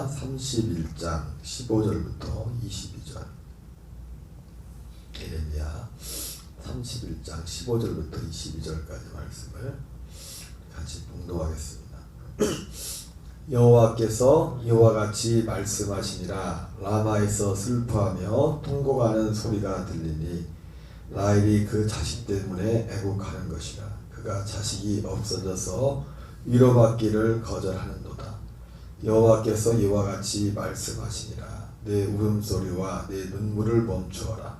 할렐루야 31장 15절부터 22절. 예레미야 31장 15절부터 22절까지 말씀을 같이 봉독하겠습니다. 여호와께서 이와 같이 말씀하시니라. 라마에서 슬퍼하며 통곡하는 소리가 들리니 라헬이 그 자식 때문에 애곡하는 것이라. 그가 자식이 없어져서 위로받기를 거절하는도다. 여호와께서 이와 같이 말씀하시니라. 내 울음소리와 내 눈물을 멈추어라.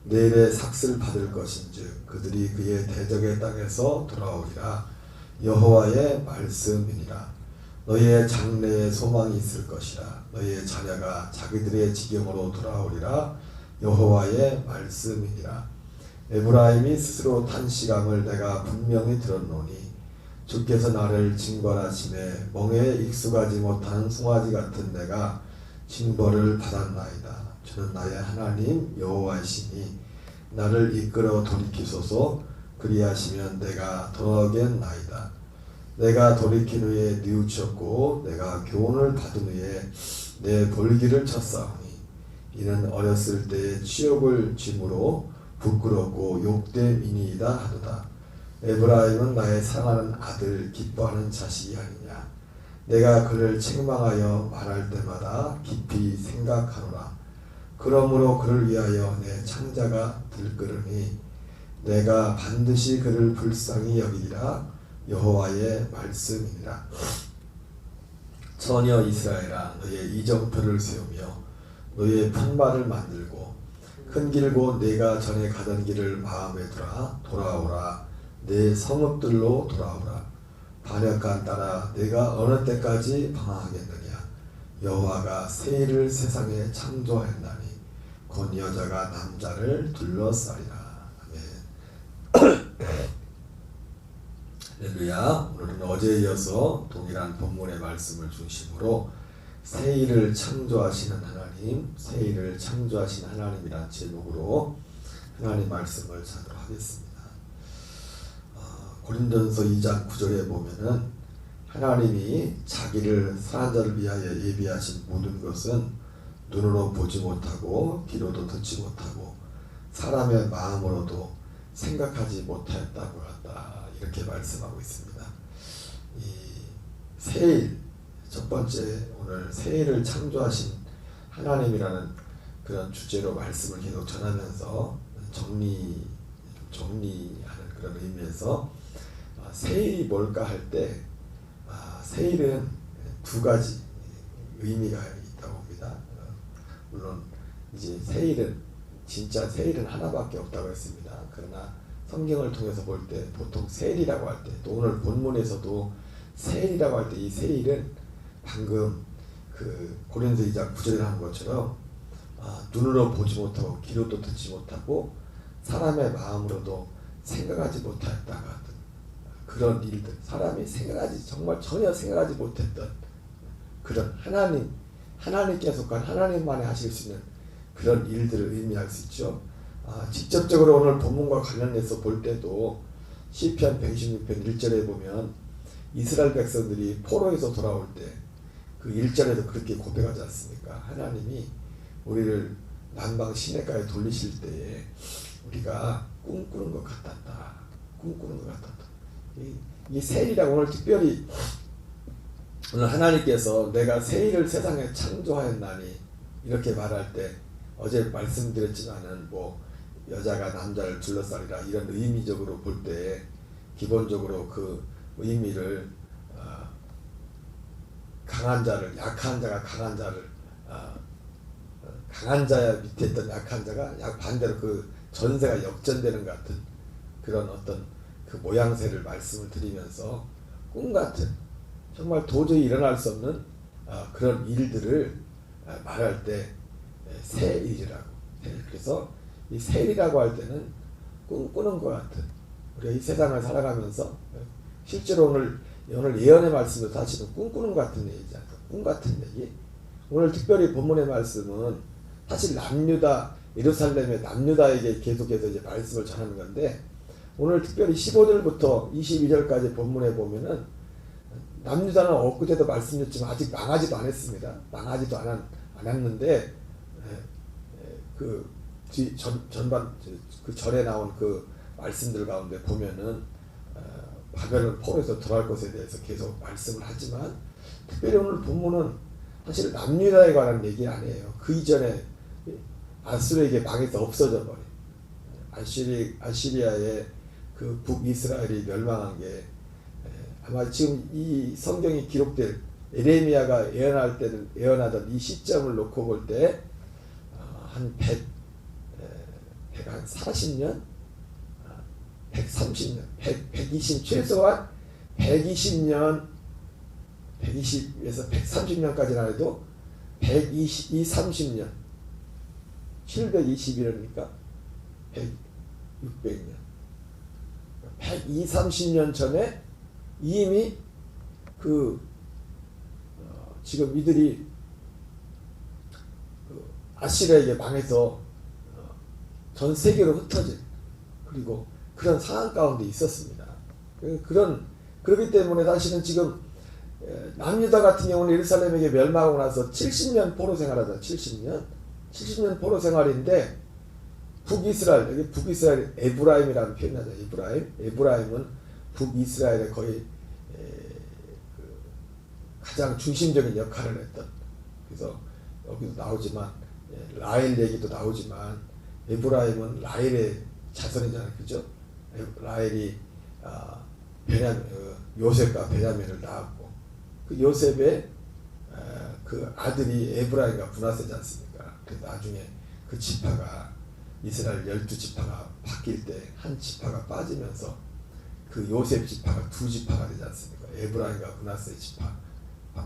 내일의 삭슬 받을 것인즉 그들이 그의 대적의 땅에서 돌아오리라. 여호와의 말씀이니라. 너희의 장래에 소망이 있을 것이라. 너희의 자녀가 자기들의 지경으로 돌아오리라. 여호와의 말씀이니라. 에브라임이 스스로 탄식함을 내가 분명히 들었노니 주께서 나를 징벌하심에 멍에에 익숙하지 못한 송아지 같은 내가 징벌을 받았나이다. 주는 나의 하나님 여호와이시니 나를 이끌어 돌이키소서. 그리하시면 내가 돌아오겠나이다. 내가 돌이킨 후에 뉘우쳤고 내가 교훈을 받은 후에 내 볼기를 쳤사오니 이는 어렸을 때의 치욕을 짐으로 부끄럽고 욕됨이니이다 하도다. 에브라임은 나의 사랑하는 아들 기뻐하는 자식이 아니냐. 내가 그를 책망하여 말할 때마다 깊이 생각하노라. 그러므로 그를 위하여 내 창자가 들끓으니 내가 반드시 그를 불쌍히 여기리라. 여호와의 말씀이니라. 처녀 이스라엘아, 너의 이정표를 세우며 너의 품발을 만들고 큰 길고 내가 전에 가던 길을 마음에 두라. 돌아오라. 내 성읍들로 돌아오라. 반역한 딸아, 내가 어느 때까지 방황하겠느냐. 여호와가 새 일을 세상에 창조하였나니 곧 여자가 남자를 둘러싸리라. 아멘. 할렐루야. 오늘은 어제에 이어서 동일한 본문의 말씀을 중심으로 새 일을 창조하시는 하나님, 새 일을 창조하시는 하나님이라는 제목으로 하나님 말씀을 찾도록 하겠습니다. 고린도전서 2장 9절에 보면은 하나님이 자기를 사랑하는 자를 위하여 예비하신 모든 것은 눈으로 보지 못하고 귀로도 듣지 못하고 사람의 마음으로도 생각하지 못하였다고 한다. 이렇게 말씀하고 있습니다. 이 새일, 첫 번째 오늘 새일을 창조하신 하나님이라는 그런 주제로 말씀을 계속 전하면서 정리하는 그런 의미에서 새일이 뭘까 할 때 새일은 두 가지 의미가 있다고 봅니다. 물론 이제 새일은 진짜 새일은 하나밖에 없다고 했습니다. 그러나 성경을 통해서 볼 때 보통 새일이라고 할 때 또 오늘 본문에서도 새일이라고 할 때 이 새일은 방금 그 고린도 2장 9절에 한 것처럼 눈으로 보지 못하고 귀로도 듣지 못하고 사람의 마음으로도 생각하지 못하였다 같은 그런 일들, 사람이 생각하지 정말 전혀 생각하지 못했던 그런 하나님께 속한 하나님만이 하실 수 있는 그런 일들을 의미할 수 있죠. 직접적으로 오늘 본문과 관련해서 볼 때도 시편 126편 1절에 보면 이스라엘 백성들이 포로에서 돌아올 때 그 1절에도 그렇게 고백하지 않습니까? 하나님이 우리를 남방 시내가에 돌리실 때에 우리가 꿈꾸는 것 같았다. 꿈꾸는 것 같았다. 이 새일이라고 오늘 특별히 오늘 하나님께서 내가 새일을 세상에 창조하였나니 이렇게 말할 때 어제 말씀드렸지만은 뭐 여자가 남자를 둘러싸리라 이런 의미적으로 볼 때 기본적으로 그 의미를 강한 자를 약한 자가 강한 자를 강한 자야 밑에 있던 약한 자가 반대로 그 전세가 역전되는 것 같은 그런 어떤 그 모양새를 말씀을 드리면서 꿈 같은 정말 도저히 일어날 수 없는 그런 일들을 말할 때 새일이라고. 그래서 이 새일이라고 할 때는 꿈꾸는 것 같은 우리가 이 세상을 살아가면서 실제로 오늘 예언의 말씀을 사실은 꿈꾸는 것 같은 얘기잖아요. 꿈 같은 얘기. 오늘 특별히 본문의 말씀은 사실 남유다 예루살렘의 남유다에게 계속해서 이제 말씀을 전하는 건데 오늘 특별히 15절부터 22절까지 본문에 보면은 남유다는 엊그제도 말씀드렸지만 아직 망하지도 않았습니다. 망하지도 않았는데 그 전반 그 전에 나온 그 말씀들 가운데 보면은 바벨론 포로에서 들어갈 것에 대해서 계속 말씀을 하지만 특별히 오늘 본문은 사실 남유다에 관한 얘기 아니에요. 그 이전에 아수르에게 망해서 없어져 버린 아시리아의 그 북이스라엘이 멸망한 게 아마 지금 이 성경이 기록될 에레미야가 예언하던 이 시점을 놓고 볼 때 한 140년, 130년, 120 최소한 120년, 120에서 130년까지는 해도 30년, 720이라니까 600년, 130년 전에 이미 지금 이들이 아시리아에게 망해서 전 세계로 흩어진 그리고 그런 상황 가운데 있었습니다. 그렇기 때문에 사실은 지금 남유다 같은 경우는 예루살렘에게 멸망하고 나서 70년 포로 생활하다. 70년 포로 생활인데 여기 북이스라엘 에브라임이라는 표현이 나죠. 에브라임은 북이스라엘의 거의 가장 중심적인 역할을 했던, 그래서 여기도 나오지만 라헬 얘기도 나오지만 에브라임은 라헬의 자손이잖아요, 그죠? 라헬이 요셉과 베냐민을 낳았고 그 요셉의 그 아들이 에브라임과 므낫세지 않습니까? 그래서 나중에 그 지파가 이스라엘 12지파가 바뀔 때 한 지파가 빠지면서 그 요셉 지파가 두 지파가 되지 않습니까? 에브라임과 므낫세 지파,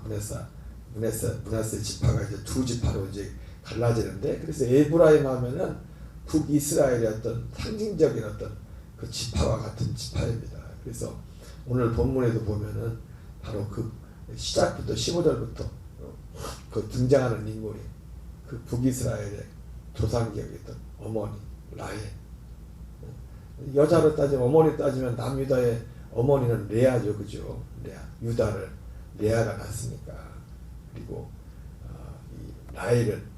므낫세 지파가 이제 두 지파로 이제 갈라지는데, 그래서 에브라임 하면은 북이스라엘의 어떤 상징적인 어떤 그 지파와 같은 지파입니다. 그래서 오늘 본문에도 보면은 바로 그 시작부터 15절부터 그 등장하는 인물이 그 북이스라엘의 조상기였던 어머니 라헬. 여자로 따지면, 어머니 따지면 남유다의 어머니는 레아죠, 그죠? 유다를 레아가 낳았으니까. 그리고 이 라헬은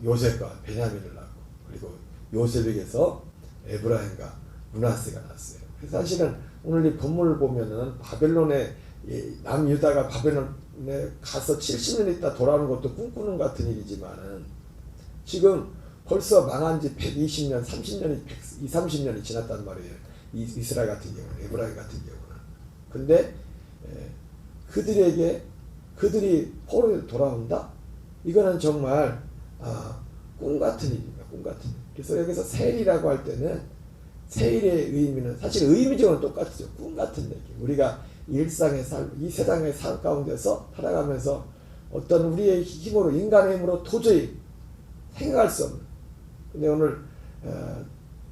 요셉과 베냐민을 낳고, 그리고 요셉에게서 에브라임과 므낫세가 났어요. 그래서 사실은 오늘 이 본문을 보면은 남유다가 바벨론에 가서 70년 있다 돌아오는 것도 꿈꾸는 같은 일이지만은 지금 벌써 망한 지 120년, 30년이 지났단 말이에요. 이스라엘 같은 경우는, 에브라임 같은 경우는. 근데 그들이 포로에 돌아온다? 이거는 정말 꿈 같은 일입니다. 꿈 같은 일. 그래서 여기서 세일이라고 할 때는 세일의 의미는 사실 의미적으로 똑같죠. 꿈 같은 얘기. 우리가 일상의 삶, 이 세상의 삶 가운데서 살아가면서 어떤 우리의 힘으로, 인간의 힘으로 도저히 생각할 수 없는. 근데 오늘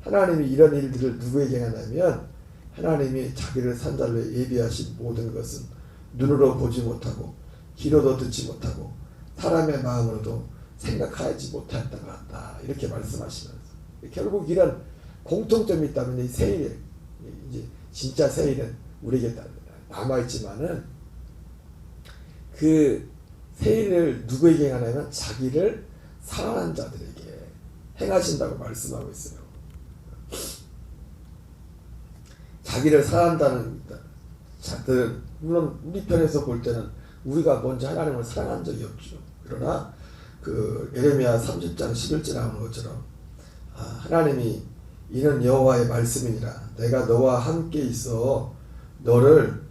하나님이 이런 일들을 누구에게 하냐면, 하나님이 자기를 산 자로 예비하신 모든 것은 눈으로 보지 못하고 귀로도 듣지 못하고 사람의 마음으로도 생각하지 못했던 것 같다, 이렇게 말씀하시면서 결국 이런 공통점이 있다면 이 세일, 이제 진짜 세일은 우리에게 남아있지만은 그 세일을 누구에게 하냐면 자기를 사랑하는 자들에게 행하신다고 말씀하고 있어요. 자기를 사랑한다는 자들은, 물론 우리 편에서 볼 때는 우리가 먼저 하나님을 사랑한 적이 없죠. 그러나 그 예레미야 30장 11절 나오는 것처럼 하나님이 이는 여호와의 말씀이니라, 내가 너와 함께 있어 너를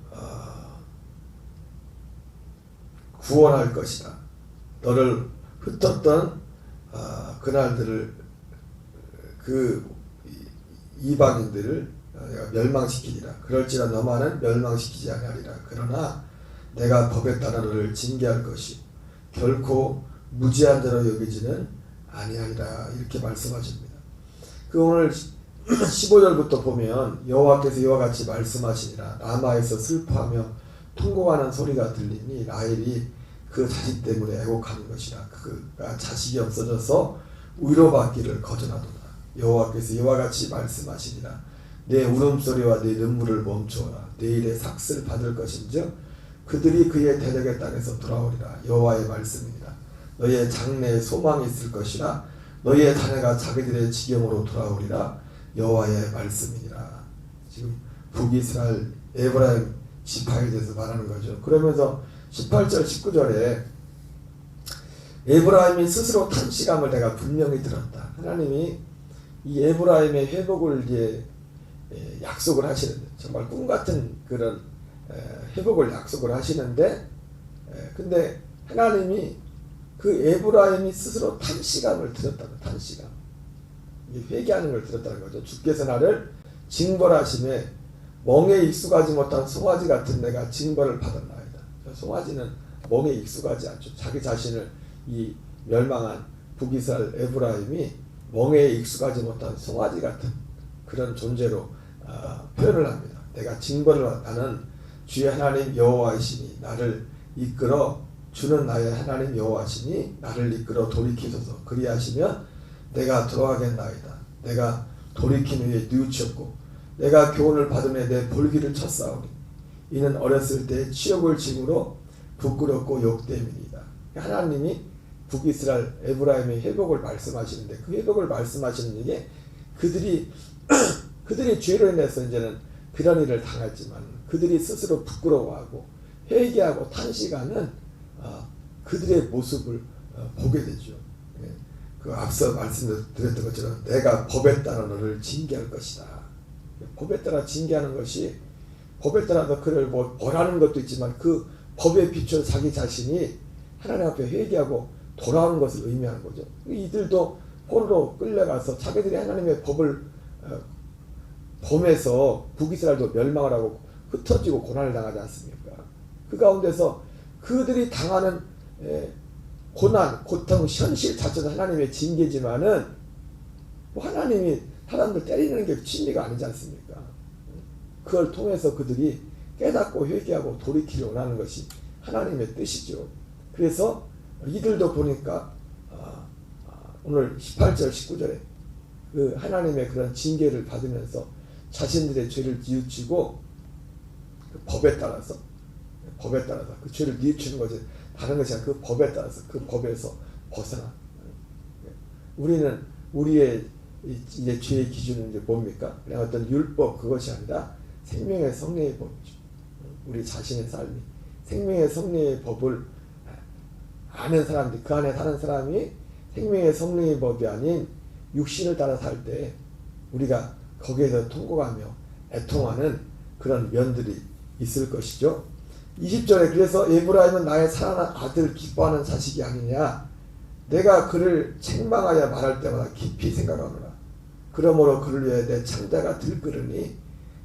구원할 것이다. 너를 흩었던 그날들을, 그 이방인들을 내가 멸망시키리라. 그럴지라 너만은 멸망시키지 아니하리라. 그러나 내가 법에 따라 너를 징계할 것이 결코 무지한 자로 여기지는 아니하리라, 이렇게 말씀하십니다. 그 오늘 15절부터 보면 여호와께서 이와 같이 말씀하시니라, 라마에서 슬퍼하며 통곡하는 소리가 들리니 라헬이 그 자식 때문에 애곡하는 것이라. 그가 자식이 없어져서 위로받기를 거절하도다. 여호와께서 이와 같이 말씀하시니라, 내 울음소리와 내 눈물을 멈추어라. 내일의 삭슬 받을 것인즉 그들이 그의 대적의 땅에서 돌아오리라. 여호와의 말씀이니라. 너희의 장래에 소망이 있을 것이라. 너희의 자녀가 자기들의 지경으로 돌아오리라. 여호와의 말씀이니라. 지금 북이스라엘 에브라임 지파에 대해서 말하는 거죠. 그러면서 18절 19절에 에브라임이 스스로 탄식함을 내가 분명히 들었다. 하나님이 이 에브라임의 회복을 이제 약속을 하시는데, 정말 꿈같은 그런 회복을 약속을 하시는데, 근데 하나님이 그 에브라임이 스스로 탄식함을 들었다는, 탄식함, 회개하는 걸 들었다는 거죠. 주께서 나를 징벌하심에 멍에 익숙하지 못한 송아지 같은 내가 징벌을 받았나이다. 송아지는 멍에 익숙하지 않죠. 자기 자신을 이 멸망한 북이스라엘 에브라임이 멍에 익숙하지 못한 송아지 같은 그런 존재로 표현을 합니다. 내가 징벌을 나는 주의 하나님 여호와이시니 나를 이끌어 주는 나의 하나님 여호와시니 나를 이끌어 돌이키소서. 그리하시면 내가 돌아가겠나이다. 내가 돌이킨 후에 뉘우쳤고 내가 교훈을 받음에 내 볼기를 쳤사오니 이는 어렸을 때 치욕을 짐으로 부끄럽고 욕됨이니이다. 하나님이 북이스라엘 에브라임의 회복을 말씀하시는데, 그 회복을 말씀하시는 게 그들이 죄로 인해서 이제는 그런 일을 당했지만 그들이 스스로 부끄러워하고 회개하고 탄식하는 그들의 모습을 보게 되죠. 그 앞서 말씀드렸던 것처럼 내가 법에 따라 너를 징계할 것이다. 법에 따라 징계하는 것이, 법에 따라서 그를 벌하는 것도 있지만 그 법에 비춰 자기 자신이 하나님 앞에 회개하고 돌아오는 것을 의미하는 거죠. 이들도 포로로 끌려가서 자기들이 하나님의 법을 범해서 북이스라엘도 멸망을 하고 흩어지고 고난을 당하지 않습니까? 그 가운데서 그들이 당하는 고난, 고통, 현실 자체도 하나님의 징계지만은 하나님이 사람들 때리는 게 진리가 아니지 않습니까? 그걸 통해서 그들이 깨닫고 회개하고 돌이키려 원하는 것이 하나님의 뜻이죠. 그래서 이들도 보니까 오늘 18절 19절에 그 하나님의 그런 징계를 받으면서 자신들의 죄를 뉘우치고 그 법에 따라서 그 죄를 뉘우치는 것이 다른 것이 아니라 그 법에 따라서 그 법에서 벗어나. 우리는 우리의 이제 죄의 기준은 이제 뭡니까? 그냥 어떤 율법, 그것이 아니라 생명의 성례의 법이죠. 우리 자신의 삶이 생명의 성례의 법을 아는 사람들, 그 안에 사는 사람이 생명의 성례의 법이 아닌 육신을 따라 살 때 우리가 거기에서 통곡하며 애통하는 그런 면들이 있을 것이죠. 20절에 그래서 에브라임은 나의 사랑하는 아들 기뻐하는 자식이 아니냐. 내가 그를 책망하여 말할 때마다 깊이 생각하노라. 그러므로 그를 위해 내 창자가 들끓으니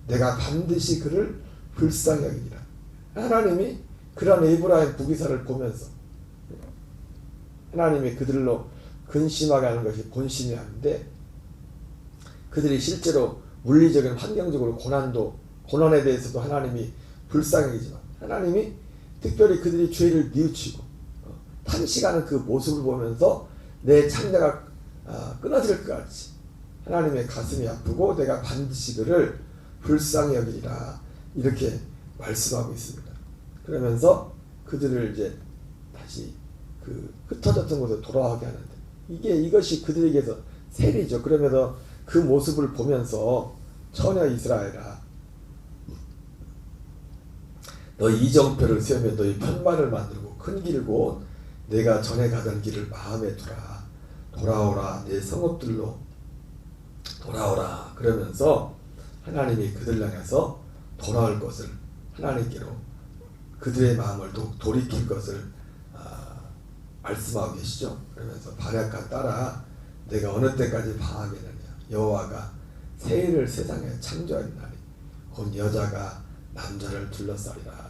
내가 반드시 그를 불쌍히 여기니라. 하나님이 그런 에브라임 북이스라엘을 보면서 하나님이 그들로 근심하게 하는 것이 본심이 아닌데, 그들이 실제로 물리적인 환경적으로 고난에 대해서도 하나님이 불쌍히 여기지만 하나님이 특별히 그들이 죄를 뉘우치고 탄식하는 그 모습을 보면서 내 창자가 끊어질 것 같이 하나님의 가슴이 아프고 내가 반드시 그를 불쌍히 여기리라, 이렇게 말씀하고 있습니다. 그러면서 그들을 이제 다시 그 흩어졌던 곳으로 돌아가게 하는데, 이것이 그들에게서 세리죠. 그러면서 그 모습을 보면서 처녀 이스라엘아, 너 이정표를 세우며 너희 편만을 만들고 큰 길을 곧 내가 전에 가던 길을 마음에 두라. 돌아오라, 내 성읍들로 돌아오라. 그러면서 하나님이 그들 향해서 돌아올 것을, 하나님께로 그들의 마음을 돌이킬 것을 말씀하고 계시죠. 그러면서 바랴카 따라 내가 어느 때까지 방하겠느냐. 여호와가 새일을 세상에 창조하였나니 곧 여자가 남자를 둘러싸리라,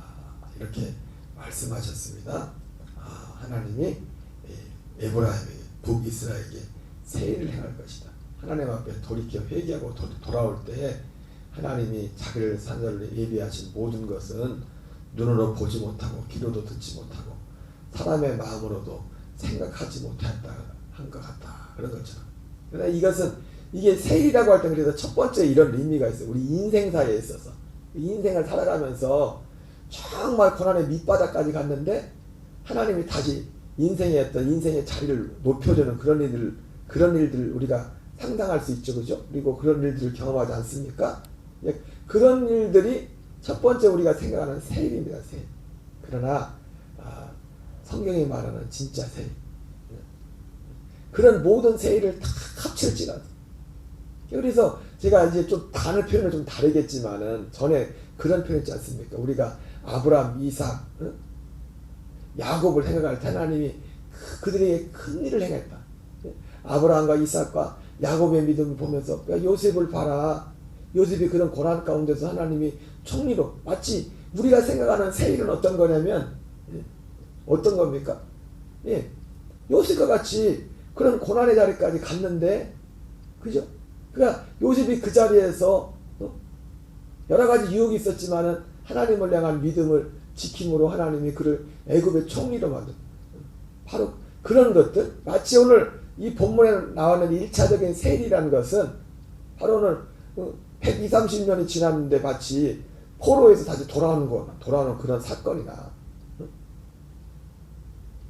이렇게 말씀하셨습니다. 하나님이 에브라임에게, 북이스라엘에게 새일을 행할 것이다. 하나님 앞에 돌이켜 회개하고 돌아올 때에 하나님이 자기를 산자를 예비하신 모든 것은 눈으로 보지 못하고 귀로도 듣지 못하고 사람의 마음으로도 생각하지 못했다 한 것 같다, 그런 것처럼. 그러나 이것은 이게 세일이라고 할 때 그래서 첫 번째 이런 의미가 있어요. 우리 인생사에 있어서 인생을 살아가면서 정말 고난의 밑바닥까지 갔는데 하나님이 다시 인생의 어떤 인생의 자리를 높여주는 그런 일들 우리가 상상할 수 있죠, 그죠? 그리고 그런 일들을 경험하지 않습니까? 그런 일들이 첫 번째 우리가 생각하는 세일입니다, 세일. 그러나 성경이 말하는 진짜 세일, 그런 모든 세일을 다 합칠지라도. 그래서 제가 이제 좀 단어 표현을 좀 다르겠지만은 전에 그런 표현 있지 않습니까? 우리가 아브라함, 이삭, 야곱을 생각할 때 하나님이 그들에게 큰 일을 행했다. 아브라함과 이삭과 야곱의 믿음을 보면서 요셉을 봐라. 요셉이 그런 고난 가운데서 하나님이 총리로, 마치 우리가 생각하는 세일은 어떤 거냐면 어떤 겁니까? 예, 요셉과 같이 그런 고난의 자리까지 갔는데, 그죠? 그러니까 요셉이 그 자리에서 여러 가지 유혹이 있었지만은 하나님을 향한 믿음을 지킴으로 하나님이 그를 애굽의 총리로 만든, 바로 그런 것들. 마치 오늘 이 본문에 나오는 1차적인 세일이라는 것은 바로 오늘 120, 30년이 지났는데 마치 포로에서 다시 돌아오는 그런 사건이나,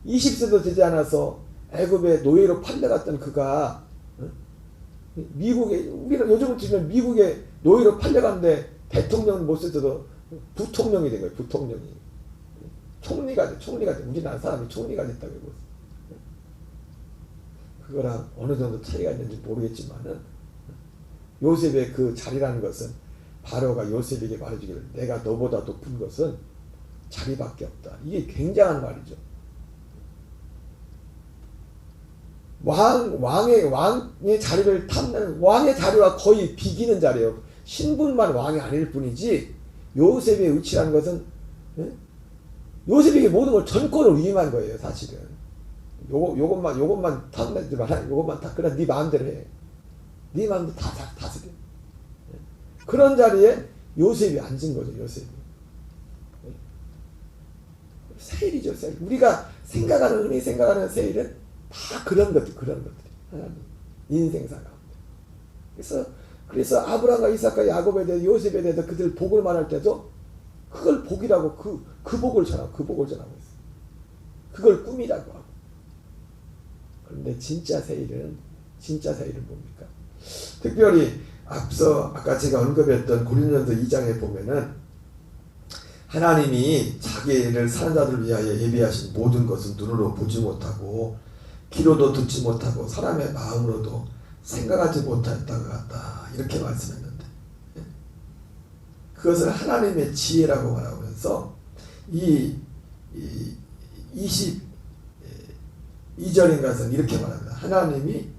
20세도 되지 않아서 애굽의 노예로 팔려갔던 그가 미국에, 우리가 요즘은 지금 미국에 노예로 팔려갔는데 대통령은 못 쓰셔도 부통령이 된 거예요. 부통령이 총리가 돼. 우리나라 사람이 총리가 됐다고 해요. 그거랑 어느 정도 차이가 있는지 모르겠지만은 요셉의 그 자리라는 것은 바로가 요셉에게 말해주기를 내가 너보다 높은 것은 자리밖에 없다. 이게 굉장한 말이죠. 왕의 자리를 탐내는, 왕의 자리와 거의 비기는 자리예요. 신분만 왕이 아닐 뿐이지 요셉의 위치라는 것은 요셉에게 모든 걸 전권을 위임한 거예요. 사실은 요것만 탐내지 마라. 요것만 다 그래 네 마음대로 해. 네 마음대로 다 다스려. 그런 자리에 요셉이 앉은 거죠. 요셉이 세일이죠. 세일. 우리가 흔히 생각하는 세일은 다 그런 것들. 하나님 인생사 가운데. 그래서 아브라함과 이삭과 야곱에 대해서 요셉에 대해서 그들 복을 말할 때도 그걸 복이라고 그 복을 전하고 있어요. 그걸 꿈이라고 하고. 그런데 진짜 세일은 뭡니까? 특별히 아까 제가 언급했던 고린도전서 2장에 보면은 하나님이 자기를 사는 자들을 위하여 예비하신 모든 것은 눈으로 보지 못하고 귀로도 듣지 못하고 사람의 마음으로도 생각하지 못했던 것 같다. 이렇게 말씀했는데, 그것을 하나님의 지혜라고 말하면서 이 22절인가에서는 이렇게 말합니다. 하나님이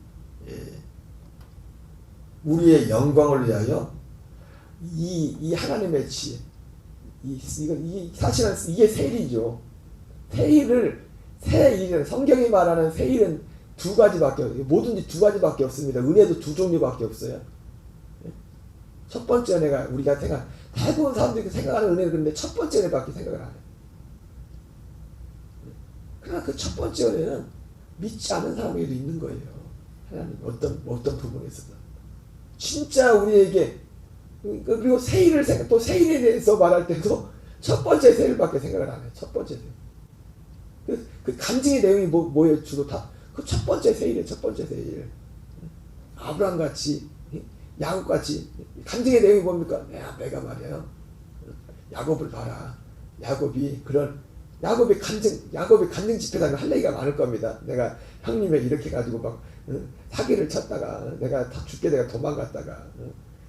우리의 영광을 위하여 이 하나님의 지혜, 사실은 이게 세일이죠. 세일은 성경이 말하는 세일은 두 가지밖에, 뭐든지 두 가지밖에 없습니다. 은혜도 두 종류밖에 없어요. 첫 번째 은혜가 우리가 대부분 사람들이 생각하는 은혜는 그런데 첫 번째 은혜밖에 생각을 안 해요. 그러나 그 첫 번째 은혜는 믿지 않는 사람에게도 있는 거예요. 하나님 어떤 부분에 있어서 진짜 우리에게. 그리고 또 세일에 대해서 말할 때도 첫 번째 세일밖에 생각을 안 해요. 첫 번째 세일. 그 감정의 내용이 뭐예요? 주로 다 그 첫 번째 세일이에요. 첫 번째 세일. 아브라함 같이, 야곱 같이 감정의 내용이 뭡니까? 내가 말이에요. 야곱을 봐라. 야곱이 감정 집회라는 할 얘기가 많을 겁니다. 내가 형님의 이렇게 가지고 막 사기를 쳤다가 내가 다 죽게 내가 도망갔다가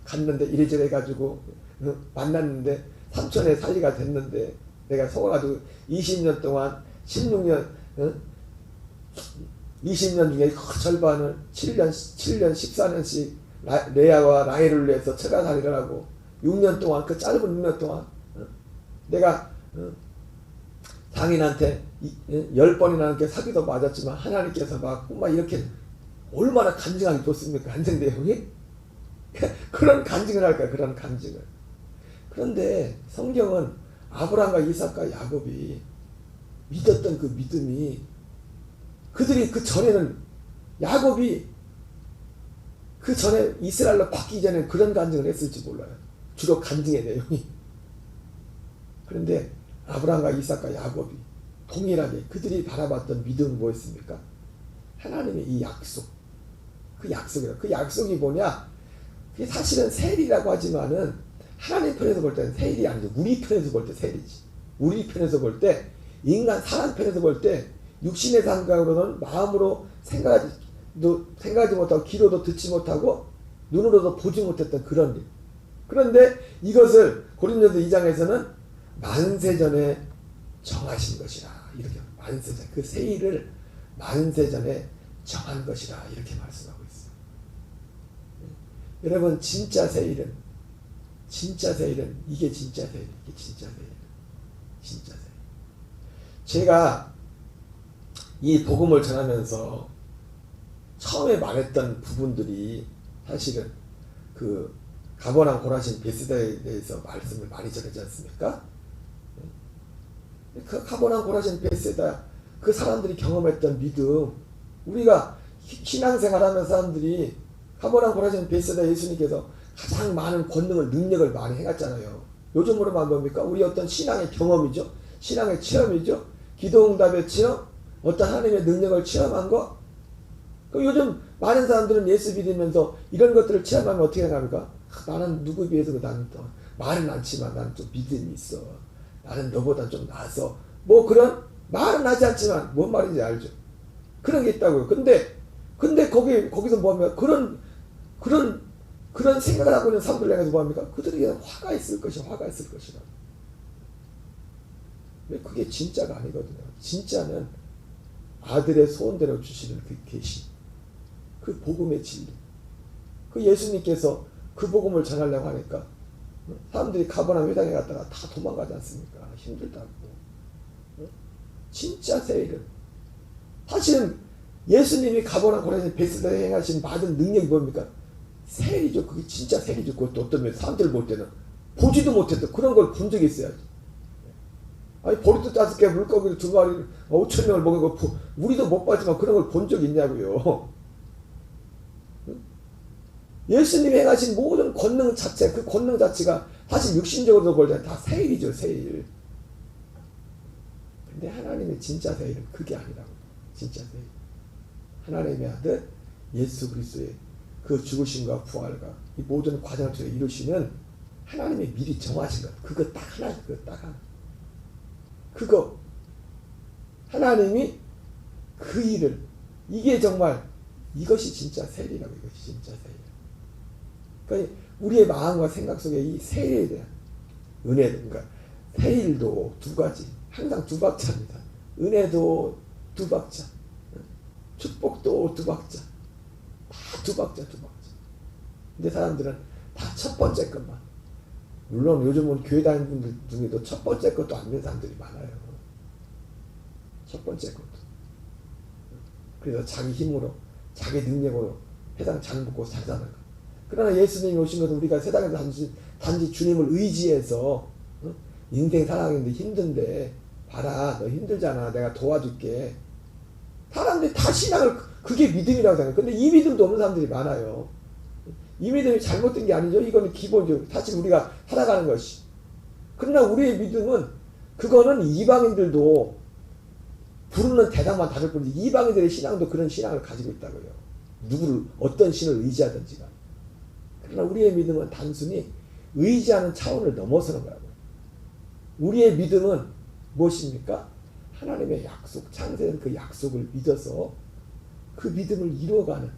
갔는데 이래저래 해가지고 만났는데 삼촌의 사이가 됐는데 내가 속아가지고 20년 동안 16년 20년 중에 그 절반을 7년 14년씩 레아와 라헬을 위해서 처가살이를 하고 6년 동안, 그 짧은 6년 동안 내가 장인한테 10번이나 이렇게 사기도 맞았지만 하나님께서 막 이렇게 얼마나 간증하기 좋습니까? 간증 내용이? 그런 간증을 할까요? 그런 간증을. 그런데 성경은 아브라함과 이삭과 야곱이 믿었던 그 믿음이, 그들이 그 전에는 야곱이 그 전에 이스라엘로 바뀌기 전에 그런 간증을 했을지 몰라요. 주로 간증의 내용이. 그런데 아브라함과 이삭과 야곱이 동일하게 그들이 바라봤던 믿음은 뭐였습니까? 하나님의 이 약속. 그 약속이라. 그 약속이 뭐냐? 그게 사실은 세일이라고 하지만은 하나님 편에서 볼 때는 세일이 아니죠. 우리 편에서 볼 때 세일이지. 우리 편에서 볼 때, 인간 사람 편에서 볼 때 육신의 생각으로는 마음으로 생각하지 못하고 귀로도 듣지 못하고 눈으로도 보지 못했던 그런 일. 그런데 이것을 고린도서 2장에서는 만세전에 정하신 것이라 이렇게 만세전 그 세일을 만세전에 정한 것이라 이렇게 말씀하고 있어요. 여러분 진짜 세일은 이게 진짜 세일, 이게 진짜 세일, 진짜 세일. 제가 이 복음을 전하면서 처음에 말했던 부분들이 사실은 그 가버랑 고라신 베세다에 대해서 말씀을 많이 전하지 않습니까? 그 가버랑 고라신 베세다 그 사람들이 경험했던 믿음, 우리가 신앙생활하는 사람들이 가버랑 고라신 베세다 예수님께서 가장 많은 권능을 능력을 많이 해갔잖아요. 요즘으로만 뭡니까? 우리 어떤 신앙의 경험이죠. 신앙의 체험이죠. 기도응답의 체험, 어떤 하나님의 능력을 체험한 거. 요즘 많은 사람들은 예수 믿으면서 이런 것들을 체험하면 어떻게 합니까? 나는 누구에 비해서 나는 또 말은 않지만 나는 좀 믿음이 있어. 나는 너보다 좀 나아서 뭐 그런 말은 하지 않지만 뭔 말인지 알죠. 그런 게 있다고요. 근데 거기서 뭐하면 그런 생각을 하고 있는 사람들 향해서 뭐합니까? 그들에게 화가 있을 것이라. 근데 그게 진짜가 아니거든요. 진짜는 아들의 소원대로 주시는 그 계시, 그 복음의 진리. 그 예수님께서 그 복음을 전하려고 하니까 사람들이 가버나움 회당에 갔다가 다 도망가지 않습니까? 힘들다고. 진짜 세일은 사실은 예수님이 가버나움 고라신 베세다에 행하신 많은 능력이 뭡니까? 세일이죠. 그게 진짜 세일이죠. 그것도 어떤 면 사람들 볼 때는 보지도 못했던 그런 걸 본 적이 있어야지. 아니 보리떡 5개 물고기 2마리 5,000명을 먹은 거 우리도 못 봤지만 그런 걸 본 적이 있냐고요. 예수님이 행하신 모든 권능 자체, 그 권능 자체가 사실 육신적으로 볼 때는 다 세일이죠. 세일. 근데 하나님의 진짜 세일은 그게 아니라고. 진짜 세일. 하나님의 아들 예수 그리스도의 그 죽으심과 부활과 이 모든 과정을 통해 이루시는 하나님의 미리 정하신 것. 그거 딱 하나. 그거 딱 하나. 그거 하나님이 그 일을 이게 정말 이것이 진짜 세일이라고. 이것이 진짜 세일. 그러니까 우리의 마음과 생각 속에 이 세일에 대한 은혜, 그러니까 세일도 두 가지, 항상 두 박자입니다. 은혜도 두 박자, 축복도 두 박자, 다 두 박자. 근데 사람들은 다 첫 번째 것만. 물론 요즘은 교회 다니는 분들 중에도 첫 번째 것도 안 믿는 사람들이 많아요. 첫 번째 것도. 그래서 자기 힘으로, 자기 능력으로 세상 잘 먹고 잘 사는 거. 그러나 예수님이 오신 것은 우리가 세상에서 단지 주님을 의지해서 인생 살아가는데 힘든데 봐라 너 힘들잖아 내가 도와줄게. 사람들이 다 신앙을 그게 믿음이라고 생각해요. 근데 이 믿음도 없는 사람들이 많아요. 이 믿음이 잘못된 게 아니죠. 이거는 기본적으로 사실 우리가 살아가는 것이. 그러나 우리의 믿음은 그거는 이방인들도 부르는 대상만 다를 뿐이지 이방인들의 신앙도 그런 신앙을 가지고 있다고요. 누구를 어떤 신을 의지하든지가. 그러나 우리의 믿음은 단순히 의지하는 차원을 넘어서는 거라고요. 우리의 믿음은 무엇입니까? 하나님의 약속, 창세된 그 약속을 믿어서 그 믿음을 이루어가는.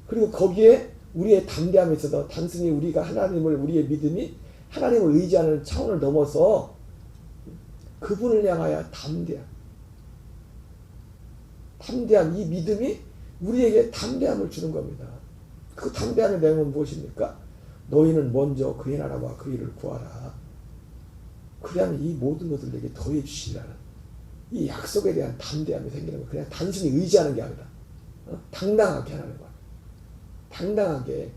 그리고 거기에 우리의 담대함에 있어서 단순히 우리가 우리의 믿음이 하나님을 의지하는 차원을 넘어서 그분을 향하여 담대함, 이 믿음이 우리에게 담대함을 주는 겁니다. 그 담대함의 내용은 무엇입니까? 너희는 먼저 그의 나라와 그 일을 구하라. 그러면 이 모든 것을 내게 더해 주시라는 이 약속에 대한 담대함이 생기는 거예요. 그냥 단순히 의지하는 게 아니라 당당하게 하는 거예요. 당당하게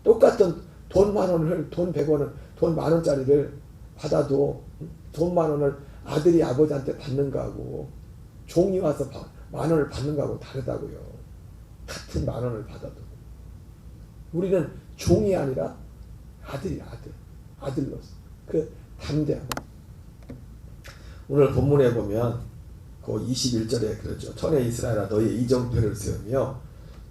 똑같은 돈 10,000원을 돈 100원을 돈 10,000원짜리를 받아도 돈 10,000원을 아들이 아버지한테 받는 거하고 종이 와서 10,000원을 받는 거하고 다르다고요. 같은 10,000원을 받아도 우리는 종이 아니라 아들이야. 아들로서 그 담대함. 오늘 본문에 보면 그 21절에 그러죠. 전에 이스라엘아 너희의 이정표를 세우며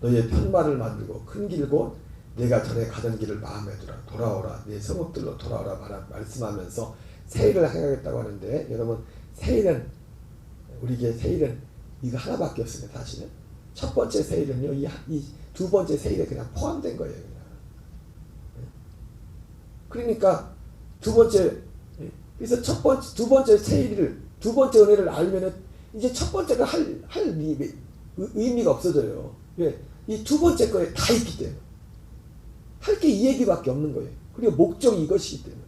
너희의 편말을 만들고 큰 길 곧 내가 전에 가던 길을 마음에 두라. 돌아오라. 내 성읍들로 돌아오라 말씀하면서 세일을 행하겠다고 하는데, 여러분 세일은 우리에게 세일은 이거 하나밖에 없습니다. 사실은 첫 번째 세일은요, 이 두 번째 세일에 그냥 포함된 거예요. 그냥. 그러니까 두 번째, 그래서 두 번째 세일을, 두 번째 은혜를 알면은 이제 첫 번째가 할 의미가 없어져요. 왜? 이 두 번째 거에 다 있기 때문에. 할 게 이 얘기밖에 없는 거예요. 그리고 목적이 이것이기 때문에.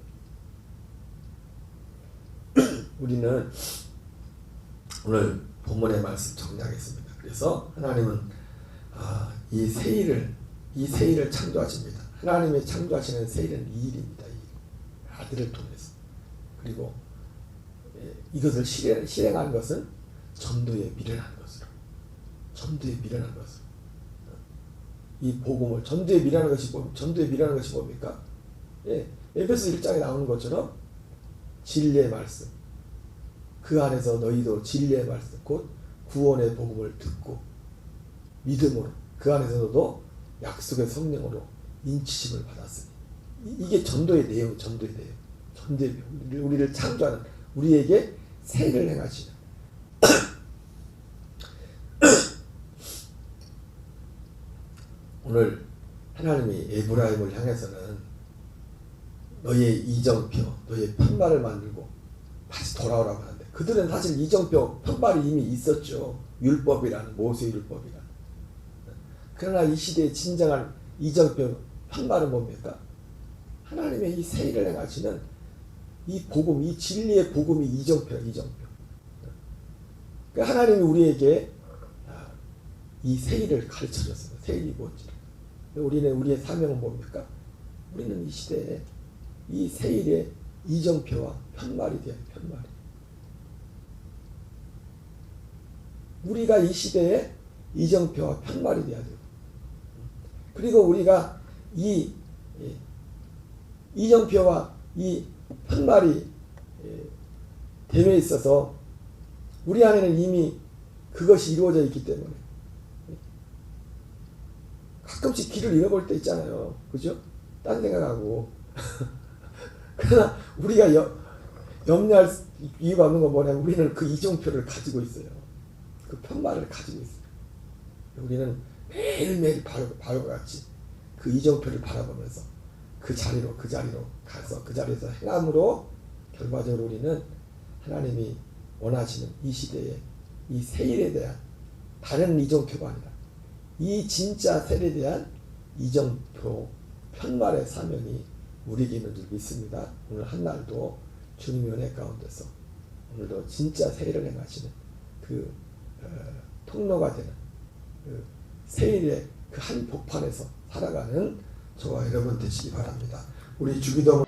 우리는 오늘 본문의 말씀 정리하겠습니다. 그래서 하나님은 이 세일을 창조하십니다. 하나님이 창조하시는 세일은 이 일입니다. 이 일. 아들을 통해서. 그리고 이것을 실행하는 것은 전도에 미련한 것으로. 전도에 미련한 것으로. 이 복음을 전도에 미련한 것이 뭡니까? 에베소 1장에 나오는 것처럼 진리의 말씀. 그 안에서 너희도 진리의 말씀, 곧 구원의 복음을 듣고 믿음으로 그 안에서 너도 약속의 성령으로 인치심을 받았으니. 이게 전도의 내용, 전도의 내용. 우리를 창조하는, 우리에게 세일을 행하시는. 오늘 하나님이 에브라임을 향해서는 너희의 이정표, 너희의 편말을 만들고 다시 돌아오라고 하는데, 그들은 사실 이정표, 편말이 이미 있었죠. 율법이라는, 모세 율법이라는. 그러나 이 시대의 진정한 이정표, 편말은 뭡니까? 하나님의 이 세일을 행하시는 이 복음, 이 진리의 복음이 이정표야, 이정표. 그러니까 하나님이 우리에게 이 세일을 가르쳐줬어요. 세일이 뭔지. 우리의 사명은 뭡니까? 우리는 이 시대에 이 세일의 이정표와 편말이 돼야 돼, 편말이. 우리가 이 시대에 이정표와 편말이 돼야 돼요. 그리고 우리가 이 이정표와 이 편말이 됨에 있어서 우리 안에는 이미 그것이 이루어져 있기 때문에 가끔씩 길을 잃어볼 때 있잖아요. 그죠? 딴 생각하고. 그러나 우리가 염려할 이유가 없는 건 뭐냐면 우리는 그 이정표를 가지고 있어요. 그 편말을 가지고 있어요. 우리는 매일매일 바로같이 그 이정표를 바라보면서 그 자리로 가서 그 자리에서 행함으로 결과적으로 우리는 하나님이 원하시는 이 시대에 이 세일에 대한 다른 이정표가 아니라 이 진짜 세일에 대한 이정표 편말의 사명이 우리에게 있는 줄 믿습니다. 오늘 한날도 주님의 은혜 가운데서 오늘도 진짜 세일을 행하시는 그 통로가 되는 그 세일의 그 한 복판에서 살아가는 저와 여러분 되시기 바랍니다. 우리 주기도